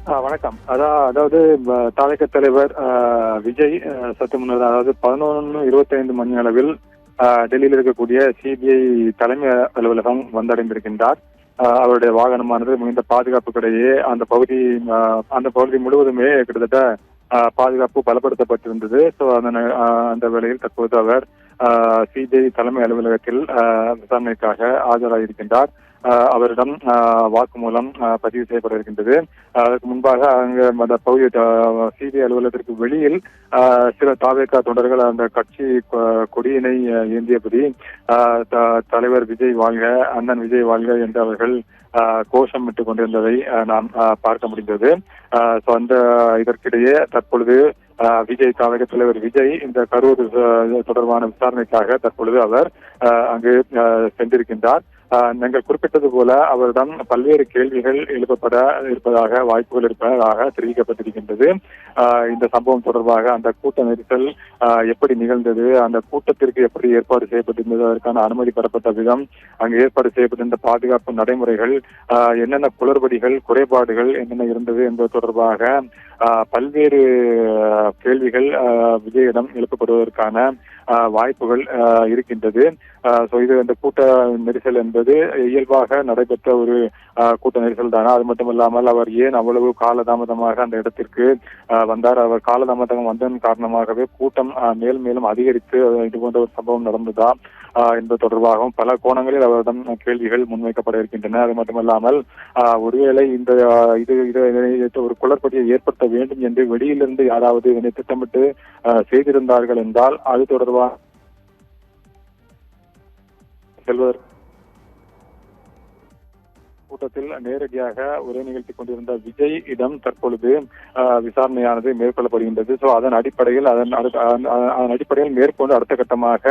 வணக்கம். அதாவது தாவேகா தலைவர் விஜய் சற்று முன்னர், அதாவது 11:25 மணி அளவில் டெல்லியில் இருக்கக்கூடிய சிபிஐ தலைமை அலுவலகம் வந்தடைந்திருக்கின்றார். அவருடைய வாகனமானது மிகுந்த பாதுகாப்புக்கிடையே அந்த பகுதி முழுவதுமே கிட்டத்தட்ட பாதுகாப்பு பலப்படுத்தப்பட்டிருந்தது. ஸோ அந்த வேளையில் தற்போது அவர் சிபிஐ தலைமை அலுவலகத்தில் விசாரணைக்காக ஆஜராகியிருக்கின்றார். அவரிடம் வாக்குமூலம் பதிவு செய்யப்பட இருக்கின்றது. அதற்கு முன்பாக அங்கு அந்த பகுதி சிபிஐ அலுவலகத்திற்கு வெளியில் சில தாவேகா தொண்டர்கள் அந்த கட்சி கொடியினை ஏந்தியபடி தலைவர் விஜய் வாழ்க, அண்ணன் விஜய் வாழ்க என்று அவர்கள் கோஷமிட்டுக் கொண்டிருந்ததை நாம் பார்க்க முடிந்தது. இதற்கிடையே தற்பொழுது விஜய் தாவேகா தலைவர் விஜய் இந்த கரூர் தொடர்பான விசாரணைக்காக தற்பொழுது அவர் அங்கு சென்றிருக்கின்றார். நீங்கள் குறிப்பிட்டது போல அவரிடம் பல்வேறு கேள்விகள் எழுப்பப்பட இருப்பதாக வாய்ப்புகள் இருப்பதாக தெரிவிக்கப்பட்டிருக்கின்றது. இந்த சம்பவம் தொடர்பாக அந்த கூட்ட நெரிசல் எப்படி நிகழ்ந்தது, அந்த கூட்டத்திற்கு எப்படி ஏற்பாடு செய்யப்பட்டிருந்தது, அதற்கான அனுமதி பெறப்பட்ட விதம், அங்கு ஏற்பாடு செய்யப்பட்டிருந்த பாதுகாப்பு நடைமுறைகள், என்னென்ன குளறுபடிகள் குறைபாடுகள் என்னென்ன இருந்தது என்பது தொடர்பாக பல்வேறு கேள்விகள் விஜயிடம் எழுப்பப்படுவதற்கான வாய்ப்புகள் இருக்கின்றது. இந்த கூட்ட நெரிசல் என்பது இயல்பாக நடைபெற்ற ஒரு கூட்ட நெரிசல் தானா? அது மட்டுமல்லாமல் அவர் ஏன் அவ்வளவு காலதாமதமாக அந்த இடத்திற்கு வந்தார்? அவர் காலதாமதம் வந்ததன் காரணமாகவே கூட்டம் மேலும் அதிகரித்து இது போன்ற ஒரு சம்பவம் நடந்ததா என்பது தொடர்பாகவும் பல கோணங்களில் அவரிடம் கேள்விகள் முன்வைக்கப்பட இருக்கின்றன. அது மட்டுமல்லாமல் ஒருவேளை இது ஒரு குளறுபடியை ஏற்படுத்த வேண்டும் என்று வெளியிலிருந்து யாராவது இதனை திட்டமிட்டு செய்திருந்தார்கள் என்றால் அது தொடர்பாக செல்வதற்கு கூட்டத்தில் நேரடியாக உரை நிகழ்த்தி கொண்டிருந்த விஜய் இடம் தற்பொழுது விசாரணையானது மேற்கொள்ளப்படுகின்றது. அதன் அடிப்படையில் மேற்கொண்டு அடுத்த கட்டமாக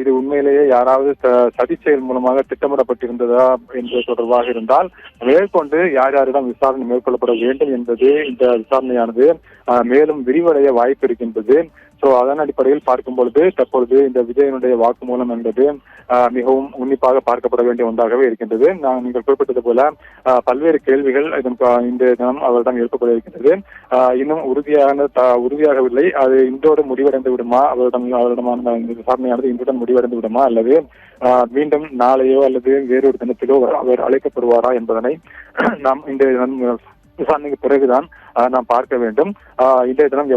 இது உண்மையிலேயே யாராவது சதி செயல் மூலமாக திட்டமிடப்பட்டிருந்ததா என்பது தொடர்பாக இருந்தால் மேற்கொண்டு யார் யாரிடம் விசாரணை மேற்கொள்ளப்பட வேண்டும் என்பது இந்த விசாரணையானது மேலும் விரிவடைய வாய்ப்பு இருக்கின்றது. அதன் அடிப்படையில் பார்க்கும் பொழுது தற்பொழுது இந்த விஜயனுடைய வாக்குமூலம் என்பது மிகவும் உன்னிப்பாக பார்க்கப்பட வேண்டிய ஒன்றாகவே இருக்கின்றது. நீங்கள் குறிப்பிட்டது போல பல்வேறு கேள்விகள் இந்த தினம் அவரிடம் எழுப்பப்பட இருக்கின்றது. இன்னும் உறுதியாகவில்லை. அது இன்றோடு முடிவடைந்து விடுமா, அவரிடமான விசாரணையானது இன்றுடன் முடிவடைந்து விடுமா, அல்லது மீண்டும் நாளையோ அல்லது வேறொரு தினத்திலோ அவர் அழைக்கப்படுவாரா என்பதனை நாம் இந்த விசாரணைக்கு பிறகுதான் நாம் பார்க்க வேண்டும். இன்றைய தினம்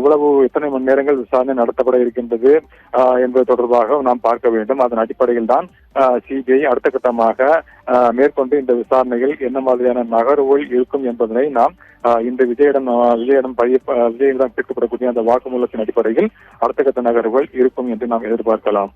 எத்தனை மணி நேரங்கள் விசாரணை நடத்தப்பட இருக்கின்றது என்பது தொடர்பாக நாம் பார்க்க வேண்டும். அதன் அடிப்படையில் தான் சிபிஐ அடுத்த கட்டமாக மேற்கொண்டு இந்த விசாரணைகள் என்ன மாதிரியான நகர்வுகள் இருக்கும் என்பதனை நாம் இந்த விஜயிடம் கேட்கப்படக்கூடிய அந்த வாக்குமூலத்தின் அடிப்படையில் அடுத்த கட்ட நகர்வுகள் இருக்கும் என்று நாம் எதிர்பார்க்கலாம்.